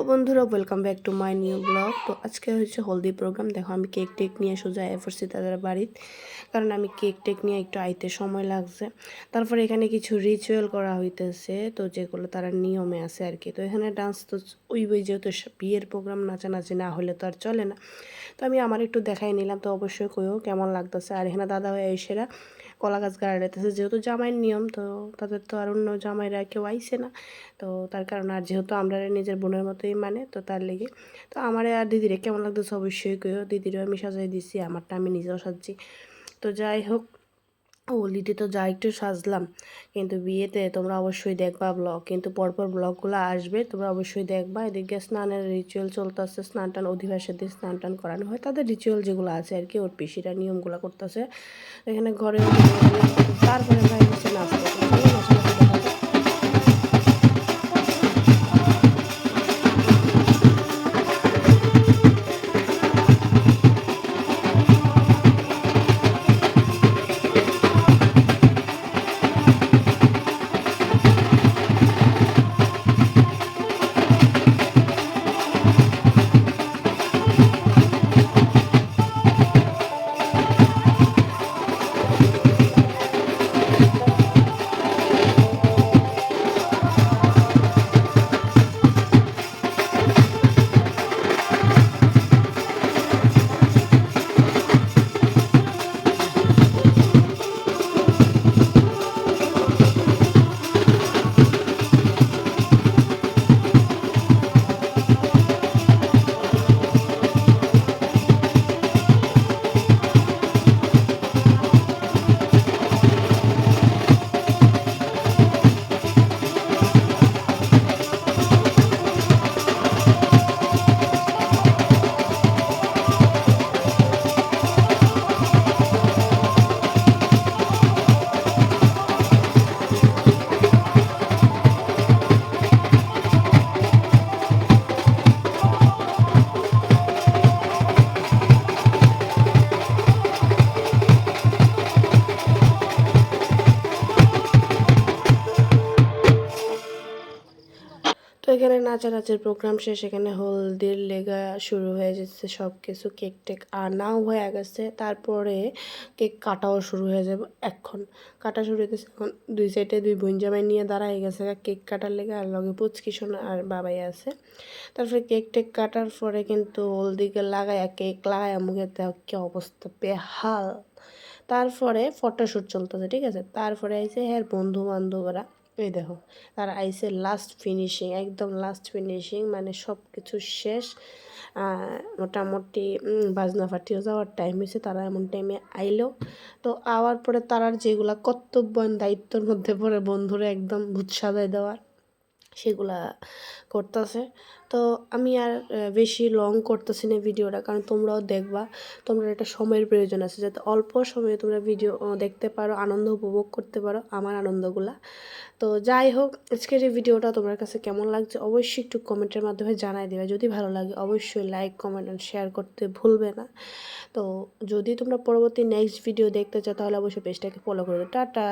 বন্ধুরা, welcome back to my new blog. তো আজকে হচ্ছে হলদি প্রোগ্রাম। দেখো আমি কেক টেক নিয়ে সোজা এফরসি তাদের বাড়ির, কারণ আমি কেক টেক নিয়ে একটু আইতে সময় লাগছে। তারপরে এখানে কিছু রিচুয়াল করা হইতেছে, তো যেগুলো তারা নিয়মে আছে আর কি। তো এখানে ডান্স তো ওই যেহেতু বিয়ের প্রোগ্রাম, নাচানাচি না হলে তো আর চলে না। তো আমি আমার একটু দেখাই নিলাম, তো অবশ্যই কইও কেমন লাগতেছে। আর এখানে দাদা হয়ে এসেরা কলা গাছ গাড়াইতেছে, যেহেতু জামাইয়ের নিয়ম, তো তাদের তো আর অন্য জামাইরা কেউ আইছে না। তো তার কারণে আর যেহেতু আমরা নিজের বোনের মতোই মানে, তো তার লেগে তো আমার আর দিদিরে কেমন লাগতেছে অবশ্যই কইও। দিদিরও আমি সাজাই দিছি, আমারটা আমি নিজেও সাজছি। তো যাই হোক, হোলিতে তো যা একটু সাজলাম, কিন্তু বিয়েতে তোমরা অবশ্যই দেখবা ব্লগ, কিন্তু পরপর ব্লগগুলো আসবে, তোমরা অবশ্যই দেখবা। এদিকে স্নানের রিচুয়াল চলতেছে, স্নান টান অধিবাসের দিয়ে স্নান টান করানো হয়, তাদের রিচুয়াল যেগুলো আছে আর কি, ওর পিসিরা নিয়মগুলো করতেছে এখানে ঘরে। তারপরে ভাই হচ্ছে নাচতে তো এখানে নাচানাচির প্রোগ্রাম শেষ, এখানে হলদির লেগা শুরু হয়ে যাচ্ছে সব কিছু। কেক টেক আনাও হয়ে গেছে, তারপরে কেক কাটাও শুরু হয়ে যাবে। এখন কাটা শুরু হইতেছে, এখন দুই সাইডে দুই বোন জামাই নিয়ে দাঁড়ায় গেছে কেক কাটার লেগে, আর লগে পুচকি সোনা আর বাবাই আছে। তারপরে কেক টেক কাটার পরে কিন্তু হলদিকে লাগাইয়া কেক লাগাইয়া মুখে দেওয়া কি অবস্থা, বেহাল। তারপরে ফটোশ্যুট চলতেছে, ঠিক আছে। তারপরে আইসে হ্যাঁ বন্ধু বান্ধবরা, এই দেখো তারা আইসে লাস্ট ফিনিশিং, একদম লাস্ট ফিনিশিং, মানে সব কিছু শেষ। মোটামুটি বাজনা ফাটিয়ে যাওয়ার টাইম হয়েছে, তারা এমন টাইমে আইলো। তো আওয়ার পরে তারার যেগুলা কর্তব্য দায়িত্বর মধ্যে পড়ে বন্ধুরা একদম ভূত সাজায় দেওয়ার, সেগুলা করতেছে। তো আমি আর বেশি লং করতেছি না ভিডিওটা, কারণ তোমরাও দেখবা, তোমরা একটা সময়ের প্রয়োজন আছে, যাতে অল্প সময়ে তোমরা ভিডিও দেখতে পারো, আনন্দ উপভোগ করতে পারো আমার আনন্দগুলা। তো যাই হোক, আজকের এই ভিডিওটা তোমার কাছে কেমন লাগছে অবশ্যই একটু কমেন্টের মাধ্যমে জানাই দেবে। যদি ভালো লাগে অবশ্যই লাইক কমেন্ট অ্যান্ড শেয়ার করতে ভুলবে না। তো যদি তোমরা পরবর্তী নেক্সট ভিডিও দেখতে চাও, তাহলে অবশ্যই পেজটাকে ফলো করে দেবে। টাটা।